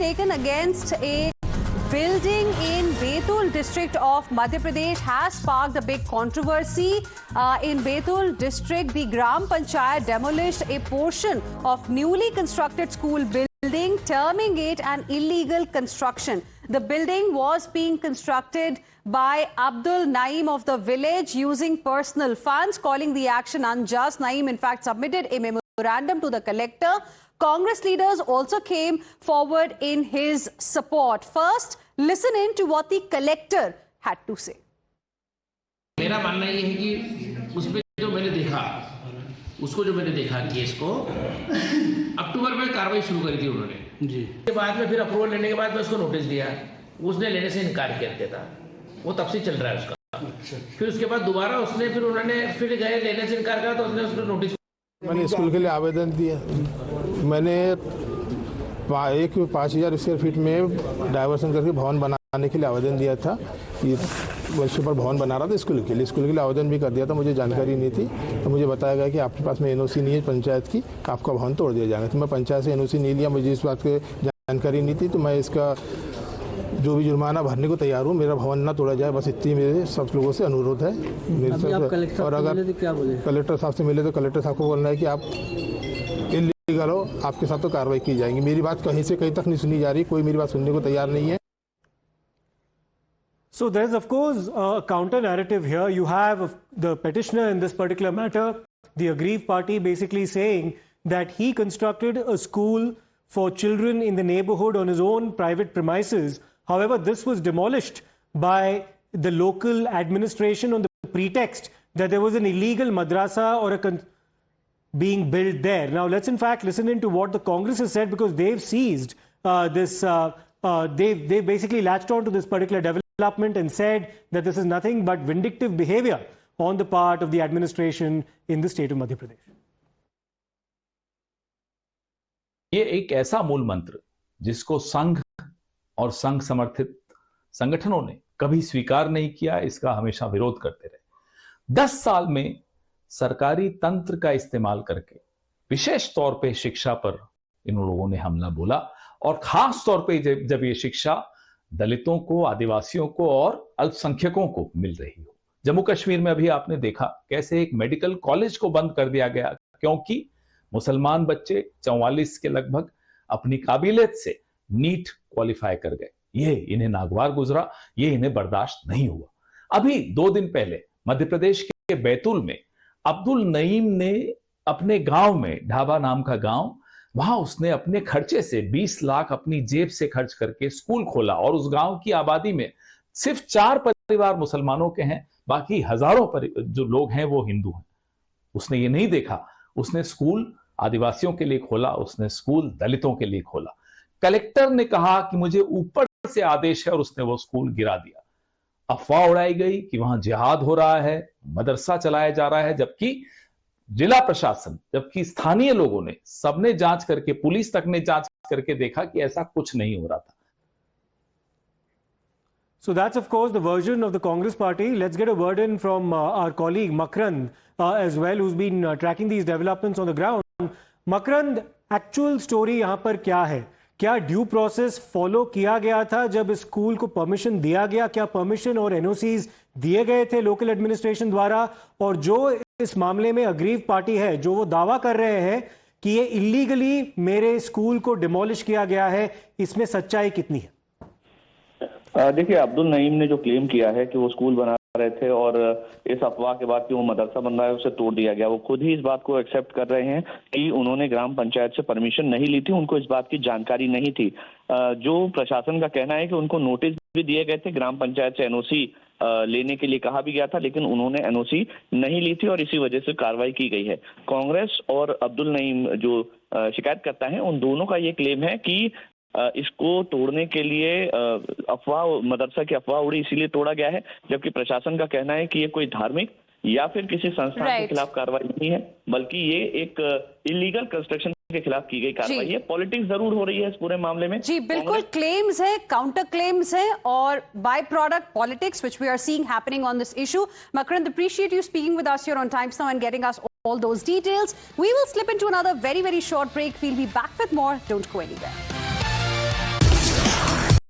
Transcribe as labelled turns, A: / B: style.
A: taken against a building in Betul district of Madhya Pradesh has sparked a big controversy. In Betul district, the Gram Panchayat demolished a portion of newly constructed school building, terming it an illegal construction. The building was being constructed by Abdul Naeem of the village using personal funds, calling the action unjust. Naeem, in fact, submitted a memorandum to the collector. Congress leaders also came forward in his support. First, listen in to what the collector had to say.
B: मेरा मानना ये है कि उसमें जो मैंने देखा case को अक्टूबर में कार्रवाई शुरू करी थी उन्होंने जी। के बाद में फिर अप्रूवल लेने के बाद में उसको नोटिस दिया, उसने लेने से इनकार कर दिया था, वो तब से चल रहा है उसका। फिर उसके बाद दोबारा उन्होंने फिर गए लेने से इनकार करा तो उसने उसको नोटिस।
C: मैंने स्कूल के लिए आवेदन दिया। मैंने 5,000 स्क्वायर फीट में डाइवर्सन करके भवन बनाने के लिए आवेदन दिया था। ये उसके ऊपर भवन बना रहा था स्कूल के लिए आवेदन भी कर दिया था। मुझे जानकारी नहीं थी तो मुझे बताया गया कि आपके पास में एनओसी नहीं है पंचायत की, आपका भवन तोड़ दिया जाएगा। तो मैं पंचायत से एनओसी नहीं लिया, मुझे इस बात की जानकारी नहीं थी, तो मैं इसका जो भी जुर्माना भरने को तैयार हूँ, मेरा भवन ना तोड़ा जाए, बस इतनी मेरे सब लोगों से अनुरोध है। और अगर कलेक्टर साहब से मिले तो कलेक्टर साहब को बोलना है कि आप इल्लीगल हो, आपके साथ तो कार्रवाई की जाएगी। मेरी बात कहीं से कहीं तक नहीं सुनी जा रही, कोई मेरी बात सुनने को तैयार नहीं है।
D: So there is of course a counter narrative here. You have the petitioner in this particular matter, the aggrieved party, basically saying that he constructed a school for children in the neighborhood on his own private premises. However, this was demolished by the local administration on the pretext that there was an illegal madrasa or being built there. Now, let's in fact listen into what the Congress has said, because they've seized they basically latched on to this particular development and said that this is nothing but vindictive behavior on the part of the administration in the state of Madhya Pradesh.
E: ये एक ऐसा मूल मंत्र जिसको संघ और संघ समर्थित संगठनों ने कभी स्वीकार नहीं किया, इसका हमेशा विरोध करते रहे। 10 साल में सरकारी तंत्र का इस्तेमाल करके विशेष तौर पे शिक्षा पर इन लोगों ने हमला बोला, और खास तौर पे जब ये शिक्षा दलितों को, आदिवासियों को और अल्पसंख्यकों को मिल रही हो। जम्मू कश्मीर में अभी आपने देखा कैसे एक मेडिकल कॉलेज को बंद कर दिया गया क्योंकि मुसलमान बच्चे 44 के लगभग अपनी काबिलियत से नीट क्वालिफाई कर गए। ये इन्हें नागवार गुजरा, ये इन्हें बर्दाश्त नहीं हुआ। अभी 2 दिन पहले मध्य प्रदेश के बैतूल में अब्दुल नईम ने अपने गांव में, ढाबा नाम का गांव, वहां उसने अपने खर्चे से 20 लाख अपनी जेब से खर्च करके स्कूल खोला, और उस गांव की आबादी में सिर्फ 4 परिवार मुसलमानों के हैं, बाकी हजारों जो लोग हैं वो हिंदू हैं। उसने ये नहीं देखा, उसने स्कूल आदिवासियों के लिए खोला, उसने स्कूल दलितों के लिए खोला। कलेक्टर ने कहा कि मुझे ऊपर से आदेश है और उसने वो स्कूल गिरा दिया। अफवाह उड़ाई गई कि वहां जिहाद हो रहा है, मदरसा चलाया जा रहा है, जबकि जिला प्रशासन, जबकि स्थानीय लोगों ने, सबने जांच करके, पुलिस तक ने जांच करके देखा कि ऐसा कुछ नहीं हो रहा था।
D: So that's of course the version of the Congress party. Let's get a word in from our colleague Makrand as well, who's been tracking these developments on the ground. Makrand, actual story यहाँ पर क्या है? क्या due process follow किया गया था जब school को परमिशन दिया गया? क्या परमिशन और एनओसीज दिए गए थे लोकल एडमिनिस्ट्रेशन द्वारा? और जो इस मामले में अग्रीव पार्टी है, जो वो दावा कर रहे हैं कि ये इलीगली मेरे स्कूल को डिमोलिश किया गया है, इसमें सच्चाई कितनी है?
F: देखिए, अब्दुल नईम ने जो क्लेम किया है कि वो स्कूल बना रहे थे और इस अफवाह के बाद कि वो मदरसा बन रहा है उसे तोड़ दिया गया, वो खुद ही इस बात को एक्सेप्ट कर रहे हैं कि उन्होंने ग्राम पंचायत से परमिशन नहीं ली थी, उनको इस बात की जानकारी नहीं थी। जो प्रशासन का कहना है कि उनको नोटिस भी दिए गए थे, ग्राम पंचायत से एनओसी लेने के लिए कहा भी गया था, लेकिन उन्होंने एनओसी नहीं ली थी और इसी वजह से कार्रवाई की गई है। कांग्रेस और अब्दुल नईम जो शिकायत करता है, उन दोनों का ये क्लेम है कि इसको तोड़ने के लिए अफवाह, मदरसा की अफवाह उड़ी, इसीलिए तोड़ा गया है, जबकि प्रशासन का कहना है कि ये कोई धार्मिक या फिर किसी संस्थान के खिलाफ कार्रवाई नहीं है, बल्कि ये एक इलीगल कंस्ट्रक्शन के खिलाफ की गई कार्रवाई है। पॉलिटिक्स जरूर हो रही है इस पूरे मामले में।
A: जी बिल्कुल, क्लेम्स है, काउंटर क्लेम्स है और byproduct politics which we are seeing happening on this issue. Makrand, appreciate you speaking with us here on Times Now and getting us all those details. We will slip into another very short break. We'll be back with more. Don't go anywhere.